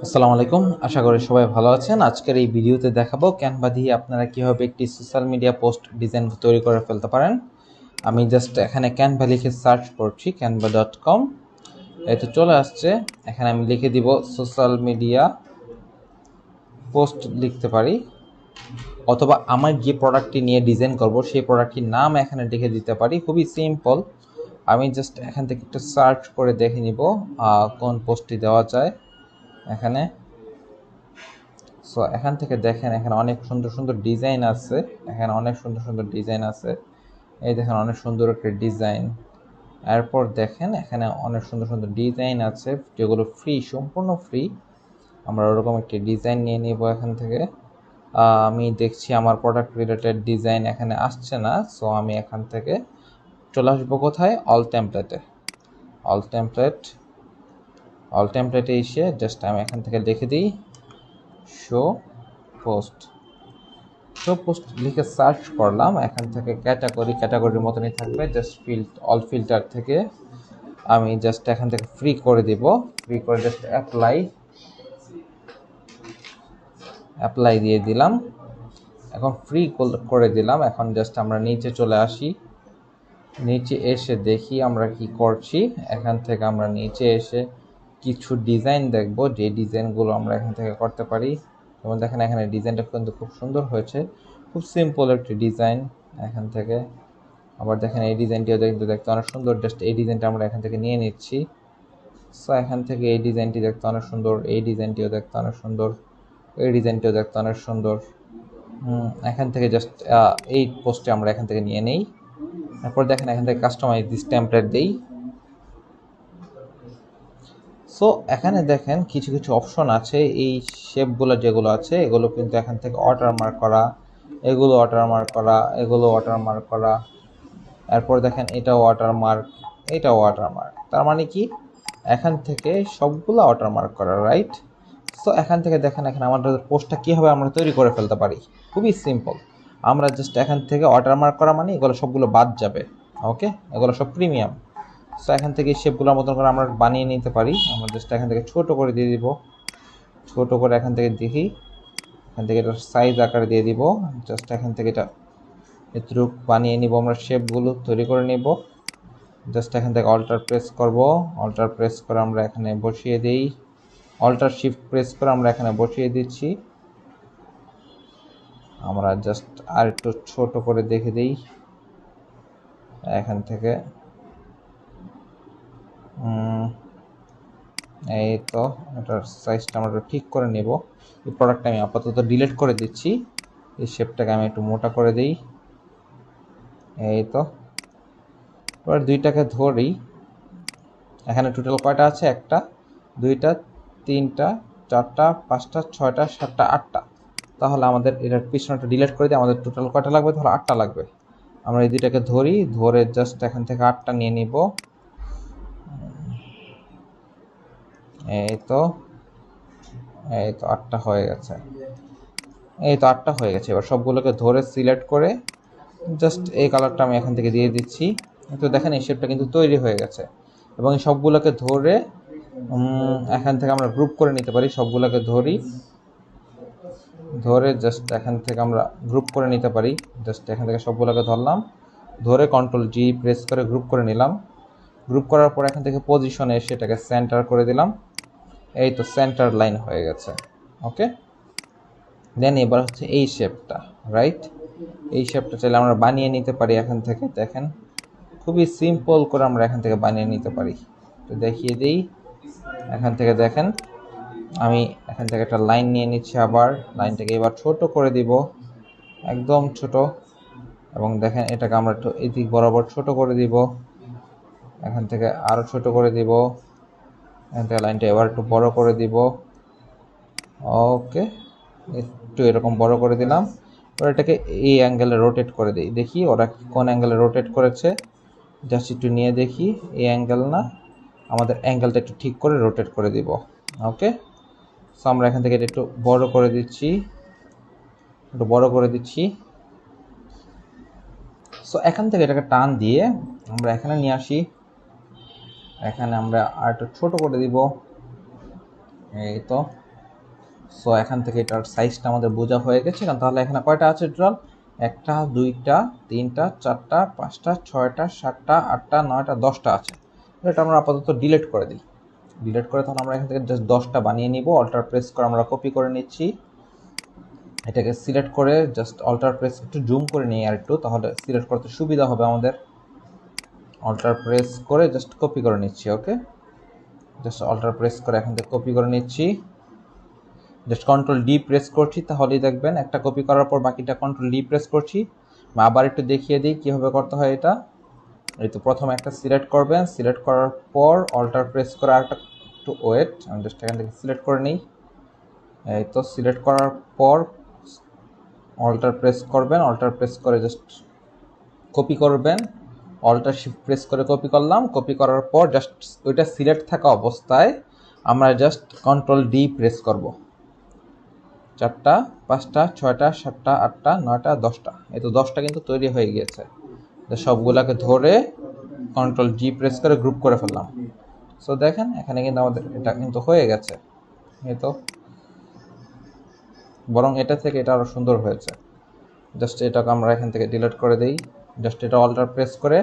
আসসালামু আলাইকুম, আশা করি সবাই ভালো আছেন। আজকের এই ভিডিওতে দেখাবো ক্যানভা দিয়ে আপনারা কিভাবে একটি সোশ্যাল মিডিয়া পোস্ট ডিজাইন তৈরি করে ফেলতে পারেন। আমি জাস্ট এখানে ক্যানভা লিখে সার্চ করছি canva.com, এই তো চলে আসছে। এখানে আমি লিখে দিব সোশ্যাল মিডিয়া পোস্ট লিখতে পারি, অথবা আমার যে প্রোডাক্টটি নিয়ে ডিজাইন করব সেই প্রোডাক্টটির নাম এখানে লিখে দিতে পারি। খুবই সিম্পল। আমি জাস্ট এখান থেকে একটু সার্চ করে দেখে নিব কোন পোস্টটি দেওয়া যায় এখানে। সো এখান থেকে দেখেন, এখানে অনেক সুন্দর সুন্দর ডিজাইন আছে। এখানে অনেক সুন্দর সুন্দর ডিজাইন আছে। এই দেখেন অনেক সুন্দর একটা ডিজাইন। এরপর দেখেন এখানে অনেক সুন্দর সুন্দর ডিজাইন আছে যেগুলো ফ্রি, সম্পূর্ণ ফ্রি। আমরা ওরকম একটি ডিজাইন নিয়ে নিব এখান থেকে। আমি দেখছি আমার প্রোডাক্ট রিলেটেড ডিজাইন এখানে আসছে না, সো আমি এখান থেকে চলে আসবো কোথায়, অল টেমপ্লেটে। অল টেমপ্লেট, অল টেমপ্লেটে এসে জাস্ট আমি এখান থেকে লিখে দিই শো পোস্ট। শো পোস্ট লিখে সার্চ করলাম। এখান থেকে ক্যাটাগরির মতনই থাকবে, জাস্ট অল ফিল্টার থেকে আমি জাস্ট এখান থেকে ফ্রি করে দিব। ফ্রি করে জাস্ট অ্যাপ্লাই দিয়ে দিলাম। এখন ফ্রি করে দিলাম। এখন জাস্ট আমরা নিচে চলে আসি। নিচে এসে দেখি আমরা কি করছি। এখান থেকে আমরা নিচে এসে কিছু ডিজাইন দেখব, যে ডিজাইনগুলো আমরা এখান থেকে করতে পারি। যেমন দেখেন এখানে ডিজাইনটা কিন্তু খুব সুন্দর হয়েছে, খুব সিম্পল একটি ডিজাইন। এখান থেকে আবার দেখেন এই ডিজাইনটিও কিন্তু দেখতে অনেক সুন্দর। জাস্ট এই ডিজাইনটা আমরা এখান থেকে নিয়ে নিচ্ছি। সো এখান থেকে এই ডিজাইনটি দেখতে অনেক সুন্দর, এই ডিজাইনটিও দেখতে অনেক সুন্দর, এই ডিজাইনটিও দেখতে অনেক সুন্দর। এখান থেকে জাস্ট এই পোস্টে আমরা এখান থেকে নিয়ে নেই। তারপর দেখেন এখান থেকে কাস্টমাইজ দিস টেমপ্লেট দেই। সো এখানে দেখেন কিছু কিছু অপশন আছে। এই শেপগুলো যেগুলো আছে এগুলো কিন্তু এখান থেকে ওয়াটারমার্ক করা, এগুলো ওয়াটারমার্ক করা, এগুলো ওয়াটারমার্ক করা। এরপর দেখেন এটা ওয়াটারমার্ক, এটা ওয়াটারমার্ক। তার মানে কি এখান থেকে সবগুলো ওয়াটারমার্ক করা, রাইট? সো এখান থেকে দেখেন এখানে আমাদের পোস্টটা কীভাবে আমরা তৈরি করে ফেলতে পারি। খুবই সিম্পল। আমরা জাস্ট এখান থেকে ওয়াটারমার্ক করা মানে এগুলো সবগুলো বাদ যাবে। ওকে, এগুলো সব প্রিমিয়াম। সো এখান থেকে শেপগুলোর মতন করে আমরা বানিয়ে নিতে পারি। আমরা জাস্ট এখান থেকে ছোট করে দিয়ে দিব, ছোট করে এখান থেকে দেখি, এখান থেকে এটা সাইজ আকারে দিয়ে দিব। জাস্ট এখান থেকে এটা এতটুকু বানিয়ে নিব, আমরা শেপগুলো তৈরি করে নিব। জাস্ট এখান থেকে অল্টার প্রেস করব, অল্টার প্রেস করে আমরা এখানে বসিয়ে দিই, অল্টার শিফট প্রেস করে আমরা এখানে বসিয়ে দিচ্ছি। আমরা জাস্ট আর একটু ছোট করে দেখে দিই এখান থেকে। এই তো এটার সাইজটা আমরা ঠিক করে নেব। এই প্রোডাক্টটা আমি আপাতত ডিলিট করে দিচ্ছি। এই শেপটাকে আমি একটু মোটা করে দিই। এই তো এবার দুইটাকে ধরি। এখানে টোটাল কয়টা আছে, একটা, দুইটা, তিনটা, চারটা, পাঁচটা, ছয়টা, সাতটা, আটটা। তাহলে আমাদের এটার পিছনটা ডিলিট করে দিয়ে আমাদের টোটাল কয়টা লাগবে, তাহলে আটটা লাগবে। আমরা এই দুইটাকে ধরি, ধরে জাস্ট এখান থেকে আটটা নিয়ে নিব। এই তো আটটা হয়ে গেছে। এবার সবগুলোকে ধরে সিলেক্ট করে জাস্ট এই কালারটা আমি এখান থেকে দিয়ে দিচ্ছি। তো দেখেন এই শেপটা কিন্তু তৈরি হয়ে গেছে। এবং এই সবগুলোকে ধরে এখান থেকে আমরা গ্রুপ করে নিতে পারি। সবগুলোকে ধরে জাস্ট এখান থেকে আমরা গ্রুপ করে নিতে পারি। জাস্ট এখান থেকে সবগুলোকে ধরলাম, ধরে কন্ট্রোল জি প্রেস করে গ্রুপ করে নিলাম। গ্রুপ করার পর এখান থেকে পজিশনে এসে এটাকে সেন্টার করে দিলাম। এই তো সেন্টার লাইন হয়ে গেছে। ওকে, দেন এবার হচ্ছে এই শেপটা, রাইট? এই শেপটা চাইলে আমরা বানিয়ে নিতে পারি এখান থেকে। দেখেন খুবই সিম্পল করে আমরা এখান থেকে বানিয়ে নিতে পারি। তো দেখিয়ে দিই। এখান থেকে দেখেন আমি এখান থেকে একটা লাইন নিয়ে নিচ্ছি। আবার লাইনটাকে এবার ছোট করে দিব, একদম ছোট। এবং দেখেন এটাকে আমরা একটু এদিক বরাবর ছোট করে দিব, এখান থেকে আরও ছোট করে দিব। এখান থেকে লাইনটা এবার একটু বড় করে দিব। ওকে, একটু এরকম বড় করে দিলাম। এবার এটাকে এই অ্যাঙ্গেলে রোটেট করে দিই, দেখি ওরা কোন অ্যাঙ্গেলে রোটেট করেছে। জাস্ট একটু নিয়ে দেখি, এই অ্যাঙ্গেল না, আমাদের অ্যাঙ্গেলটা একটু ঠিক করে রোটেট করে দিব। ওকে, সো আমরা এখান থেকে এটা একটু বড় করে দিচ্ছি, সো এখান থেকে এটাকে টান দিয়ে আমরা এখানে নিয়ে আসি। এখানে আমরা আর একটু ছোট করে দিব। এই তো সো এখান থেকে এটার সাইজটা আমাদের বোঝা হয়ে গেছে। কারণ তাহলে এখানে কয়টা আছে টোটাল? 1টা 2টা 3টা 4টা 5টা 6টা 7টা 8টা 9টা 10টা আছে। এটা আমরা আপাতত ডিলিট করে দিই। ডিলিট করে তখন আমরা এখান থেকে জাস্ট 10টা বানিয়ে নিব। অল্টার প্রেস করে আমরা কপি করে নিচ্ছি। এটাকে সিলেক্ট করে জাস্ট অল্টার প্রেস একটু জুম করে নিই আর একটু, তাহলে সিলেক্ট করতে সুবিধা হবে আমাদের। অল্টার প্রেস করে জাস্ট কপি করে নিচ্ছি। ওকে, জাস্ট অল্টার প্রেস করে এখান থেকে কপি করে নিচ্ছি। জাস্ট কন্ট্রোল ডি প্রেস করছি, তাহলেই দেখবেন একটা কপি করার পর বাকিটা কন্ট্রোল ডি প্রেস করছি। আবার একটু দেখিয়ে দিই কীভাবে করতে হয় এটা। এই তো প্রথমে একটা সিলেক্ট করবেন, সিলেক্ট করার পর অল্টার প্রেস করে আরেকটা, একটু ওয়েট, আমি জাস্ট এখান থেকে সিলেক্ট করে নিই। এই তো সিলেক্ট করার পর অল্টার প্রেস করবেন, অল্টার প্রেস করে জাস্ট কপি করবেন, অল্টার শিফট প্রেস করে কপি করলাম। কপি করার পর জাস্ট ওইটা সিলেক্ট থাকা অবস্থায় আমরা জাস্ট কন্ট্রোল ডি প্রেস করব। 4টা 5টা 6টা 7টা 8টা 9টা 10টা, এই তো 10টা কিন্তু তৈরি হয়ে গিয়েছে। সবগুলাকে ধরে কন্ট্রোল জি প্রেস করে গ্রুপ করে ফেললাম। সো দেখেন এখানে কিন্তু আমাদের এটা কিন্তু হয়ে গেছে। এই তো, বরং এটা থেকে এটা আরও সুন্দর হয়েছে। জাস্ট এটাকে আমরা এখান থেকে ডিলিট করে দিই। জাস্ট এটা অল্টার প্রেস করে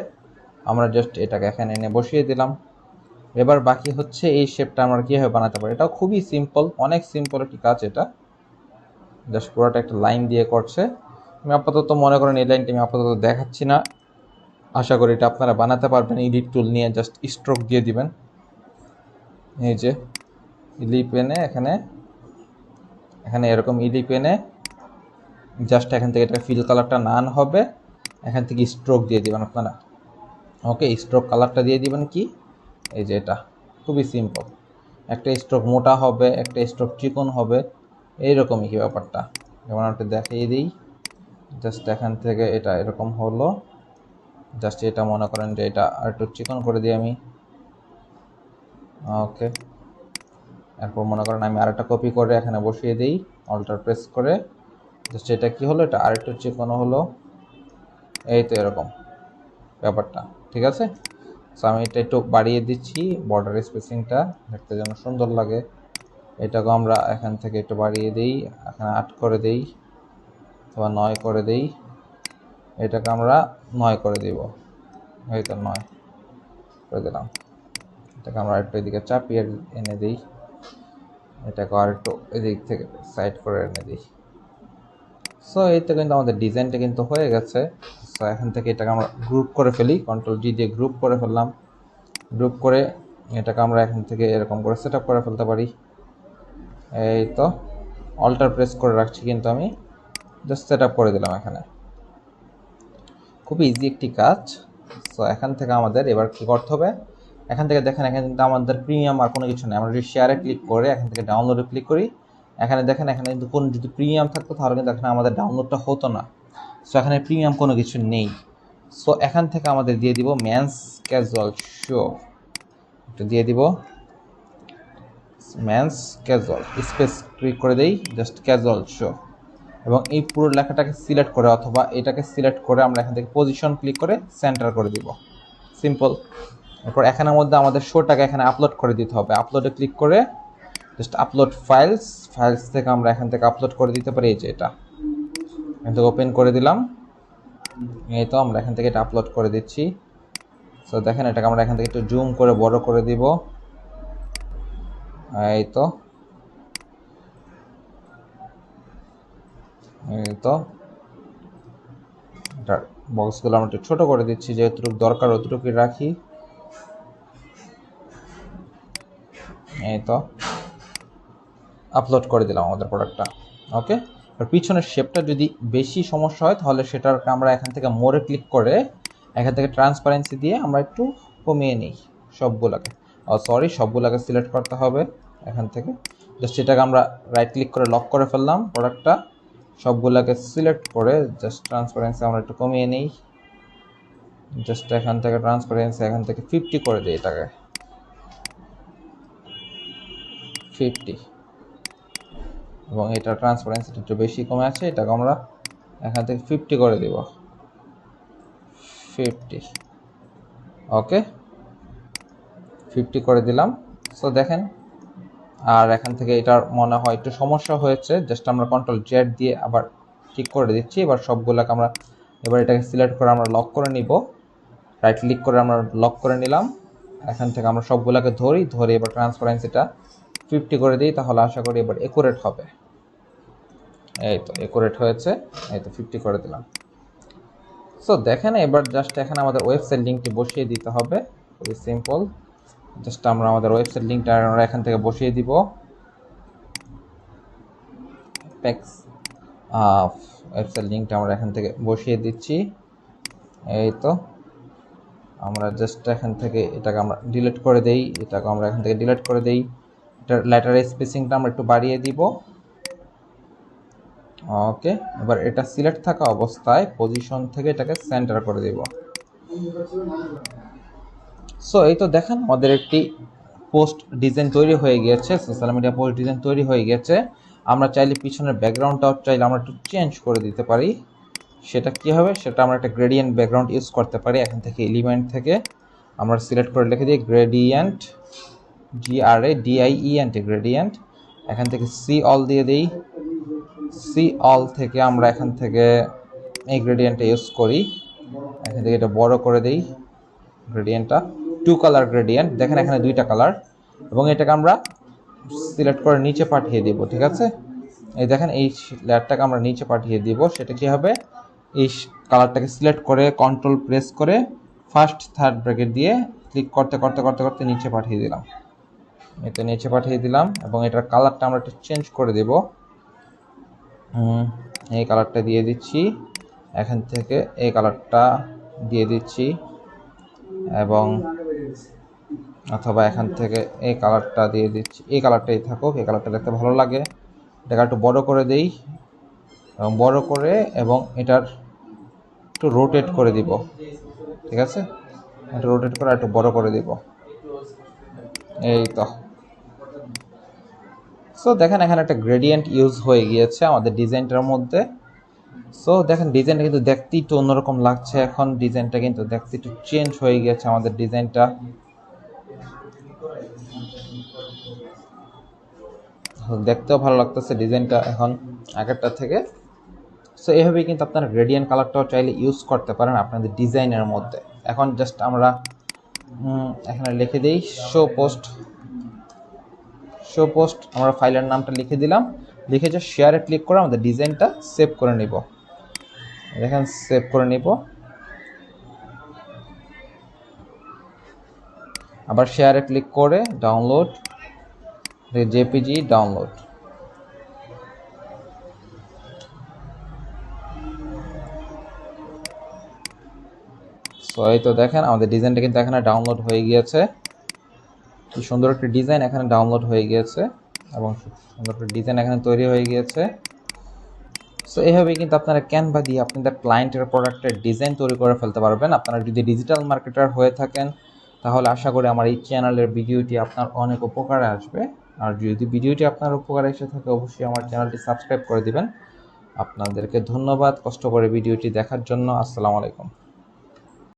আমরা জাস্ট এটাকে এখানে এনে বসিয়ে দিলাম। এবার বাকি হচ্ছে এই শেপটা আমরা কীভাবে বানাতে পারি। এটাও খুবই সিম্পল, অনেক সিম্পল একটি কাজ। এটা জাস্ট পুরোটা একটা লাইন দিয়ে করছে। আমি আপাতত মনে করেন এই লাইনটি আমি আপাতত দেখাচ্ছি না। আশা করি এটা আপনারা বানাতে পারবেন। এডিট টুল নিয়ে জাস্ট স্ট্রোক দিয়ে দিবেন। এই যে ইলি পেনে এখানে এরকম ইলি পেনে জাস্ট এখান থেকে এটা ফিল কালারটা নান হবে, এখান থেকে স্ট্রোক দিয়ে দিবেন আপনারা। ওকে, স্ট্রোক কালারটা দিয়ে দিবেন কি, এই যে এটা খুবই সিম্পল। একটা স্ট্রোক মোটা হবে, একটা স্ট্রোক চিকন হবে, এইরকমই কি ব্যাপারটা। যেমন একটু দেখিয়ে দিই। জাস্ট এখান থেকে এটা এরকম হলো। জাস্ট এটা মনে করেন যে এটা আর একটু চিকন করে দিই আমি। ওকে, এরপর মনে করেন আমি আরেকটা কপি করে এখানে বসিয়ে দিই, অল্টার প্রেস করে। জাস্ট এটা কি হলো, এটা আর একটু চিকন হলো। এই তো এরকম ব্যাপারটা, ঠিক আছে। সো আমি এটা একটু বাড়িয়ে দিচ্ছি, বর্ডার স্পেসিংটা দেখতে যেন সুন্দর লাগে। এটাকে আমরা এখান থেকে একটু বাড়িয়ে দিই, এখানে 8 করে দিই অথবা 9 করে দিই। এটাকে আমরা 9 করে দিব। এই তো 9 করে দিলাম। এটাকে আমরা একটু এদিকে চাপিয়ে এনে দিই। এটাকে আর একটু এদিক থেকে সাইড করে এনে দিই। সো এই তো কিন্তু আমাদের ডিজাইনটা কিন্তু হয়ে গেছে। সো এখান থেকে এটাকে আমরা গ্রুপ করে ফেলি, কন্ট্রোল জি দিয়ে গ্রুপ করে ফেললাম। গ্রুপ করে এটাকে আমরা এখান থেকে এরকম করে সেট আপ করে ফেলতে পারি। এই তো অল্টার প্রেস করে রাখছি, কিন্তু আমি জাস্ট সেট আপ করে দিলাম এখানে। খুবই ইজি একটি কাজ। সো এখান থেকে আমাদের এবার কী করতে হবে, এখান থেকে দেখেন এখানে কিন্তু আমাদের প্রিমিয়াম আর কোনো কিছু নেই। আমরা যদি শেয়ারে ক্লিক করে এখান থেকে ডাউনলোডে ক্লিক করি, এখানে দেখেন এখানে কিন্তু কোনো যদি প্রিমিয়াম থাকতো তাহলে কিন্তু এখানে আমাদের ডাউনলোডটা হতো না। সো এখানে প্রিমিয়াম কোনো কিছু নেই। সো এখান থেকে আমাদের দিয়ে দিব মেন্স ক্যাজুয়াল শো, একটু দিয়ে দিব মেন্স ক্যাজুয়াল, স্পেস ক্লিক করে দেই, জাস্ট ক্যাজুয়াল শো। এবং এই পুরো লেখাটাকে সিলেক্ট করে অথবা এটাকে সিলেক্ট করে আমরা এখান থেকে পজিশন ক্লিক করে সেন্টার করে দিব। সিম্পল। এরপর এখানের মধ্যে আমাদের শোটাকে এখানে আপলোড করে দিতে হবে। আপলোডে ক্লিক করে জাস্ট আপলোড ফাইলস, ফাইলস থেকে আমরা এখান থেকে আপলোড করে দিতে পারি। এই যে এটা এখান থেকে ওপেন করে দিলাম। এই তো আমরা এখান থেকে এটা আপলোড করে দিচ্ছি। সো দেখেন এটাকে আমরা এখান থেকে একটু জুম করে বড় করে দিব। এই তো এটার বক্সগুলো আমরা একটু ছোটো করে দিচ্ছি, যেহেতু দরকার অতটুকুই রাখি। এই তো আপলোড করে দিলাম আমাদের প্রোডাক্টটা। ওকে, আর পিছনের শেপটা যদি বেশি সমস্যা হয় তাহলে সেটাকে আমরা এখান থেকে মোড়ে ক্লিক করে এখান থেকে ট্রান্সপারেন্সি দিয়ে আমরা একটু কমিয়ে নিই সবগুলোকে। সবগুলোকে সিলেক্ট করতে হবে এখান থেকে। জাস্ট এটাকে আমরা রাইট ক্লিক করে লক করে ফেললাম প্রোডাক্টটা। সবগুলোকে সিলেক্ট করে জাস্ট ট্রান্সপারেন্সি আমরা একটু কমিয়ে নিই। জাস্ট এখান থেকে ট্রান্সপারেন্সি এখান থেকে 50 করে দিই, এটাকে 50। এবং এটা ট্রান্সপারেন্সিটা একটু বেশি কমে আছে, এটাকে আমরা এখান থেকে 50 করে দিব, 50। ওকে, 50 করে দিলাম। সো দেখেন আর এখান থেকে এটার মনে হয় একটু সমস্যা হয়েছে, জাস্ট আমরা Ctrl Z দিয়ে আবার ঠিক করে দিচ্ছি। এবার সবগুলোকে আমরা এবার এটাকে সিলেক্ট করে আমরা লক করে নিব, রাইট ক্লিক করে আমরা লক করে নিলাম। এখান থেকে আমরা সবগুলোকে ধরে এবার ট্রান্সপারেন্সিটা 50 করে দিই, তাহলে আশা করি এবার একুরেট হবে। এই তো একুরেট হয়েছে, এই তো 50 করে দিলাম। সো দেখেন এবার জাস্ট এখানে আমাদের ওয়েবসাইট লিঙ্কটি বসিয়ে দিতে হবে, খুবই সিম্পল। জাস্ট আমরা আমাদের ওয়েবসাইট লিঙ্কটা আমরা এখান থেকে বসিয়ে দিব। ওয়েবসাইট লিঙ্কটা আমরা এখান থেকে বসিয়ে দিচ্ছি। এই তো আমরা জাস্ট এখান থেকে এটাকে আমরা ডিলিট করে দেই, এটাকে আমরা এখান থেকে ডিলিট করে দেই। এটার লেটারের স্পেসিংটা আমরা একটু বাড়িয়ে দিব। ওকে, এবার এটা সিলেক্ট থাকা অবস্থায় পজিশন থেকে এটাকে সেন্টার করে দিব। সো এই তো দেখেন আমাদের একটি পোস্ট ডিজাইন তৈরি হয়ে গিয়েছে, সোশ্যাল মিডিয়া পোস্ট ডিজাইন তৈরি হয়ে গেছে। আমরা চাইলে পিছনের ব্যাকগ্রাউন্ডটাও চাইলে আমরা একটু চেঞ্জ করে দিতে পারি। সেটা কি হবে, সেটা আমরা একটা গ্রেডিয়েন্ট ব্যাকগ্রাউন্ড ইউজ করতে পারি। এখান থেকে এলিমেন্ট থেকে আমরা সিলেক্ট করে লিখে দিই গ্রেডিয়েন্ট, GRADIENT গ্রেডিয়েন্ট। এখান থেকে সি অল দিয়ে দিই, সি অল থেকে আমরা এখান থেকে এই গ্রেডিয়েন্টটা ইউজ করি। এখান থেকে এটা বড় করে দিই গ্রেডিয়েন্টটা, 2 কালার গ্রেডিয়েন্ট, দেখেন এখানে 2টা কালার। এবং এটাকে আমরা সিলেক্ট করে নিচে পাঠিয়ে দিব, ঠিক আছে। এই দেখেন এই লেয়ারটাকে আমরা নিচে পাঠিয়ে দিব। সেটা কি হবে, এই কালারটাকে সিলেক্ট করে কন্ট্রোল প্রেস করে ফার্স্ট থার্ড ব্র্যাকেট দিয়ে ক্লিক করতে করতে করতে করতে নিচে পাঠিয়ে দিলাম। এটা নিচে পাঠিয়ে দিলাম এবং এটার কালারটা আমরা একটু চেঞ্জ করে দেব। এই কালারটা দিয়ে দিচ্ছি, এখান থেকে এই কালারটা দিয়ে দিচ্ছি, এবং অথবা এখান থেকে এই কালারটা দিয়ে দিচ্ছি। এই কালারটাই থাকুক, এই কালারটা দেখতে ভালো লাগে। এটাকে একটু বড় করে দেই এবং বড় করে এবং এটার একটু রোটেট করে দিব, ঠিক আছে। একটু রোটেট করে একটু বড় করে দিব, এই তো। সো দেখেন এখানে একটা গ্রেডিয়েন্ট ইউজ হয়ে গিয়েছে আমাদের ডিজাইনটার মধ্যে। সো দেখেন ডিজাইনটা কিন্তু দেখতে একটু অন্যরকম লাগছে, এখন ডিজাইনটা কিন্তু দেখতে একটু চেঞ্জ হয়ে গেছে আমাদের ডিজাইনটা। দেখতেও ভালো লাগতেছে ডিজাইনটা এখন আগেরটা থেকে। সো এইভাবেই কিন্তু আপনারা গ্রেডিয়েন্ট কালারটাও চাইলে ইউজ করতে পারেন আপনাদের ডিজাইনের মধ্যে। এখন জাস্ট আমরা এখানে লিখে দিই শো পোস্ট, আমরা ফাইলের নামটা লিখে দিলাম। লিখে যে শেয়ারে ক্লিক করে আমাদের ডিজাইনটা সেভ করে নিব। দেখেন সেভ করে নিব, আবার শেয়ারে ক্লিক করে ডাউনলোড, জেপিজি ডাউনলোড। সো এই তো দেখেন আমাদের ডিজাইনটা কিন্তু এখানে ডাউনলোড হয়ে গিয়েছে। কি সুন্দর একটা ডিজাইন এখানে ডাউনলোড হয়ে গিয়েছে এবং সুন্দর একটা ডিজাইন এখানে তৈরি হয়ে গিয়েছে। সো এইভাবেই কিন্তু আপনারা ক্যানভা দিয়ে আপনাদের ক্লায়েন্টের প্রোডাক্টের ডিজাইন তৈরি করে ফেলতে পারবেন। আপনারা যদি ডিজিটাল মার্কেটার হয়ে থাকেন তাহলে আশা করি আমার এই চ্যানেলের ভিডিওটি আপনার অনেক উপকারে আসবে। আর যদি ভিডিওটি আপনার উপকারে এসে থাকে অবশ্যই আমার চ্যানেলটি সাবস্ক্রাইব করে দিবেন। আপনাদেরকে ধন্যবাদ কষ্ট করে ভিডিওটি দেখার জন্য। আসসালামু আলাইকুম।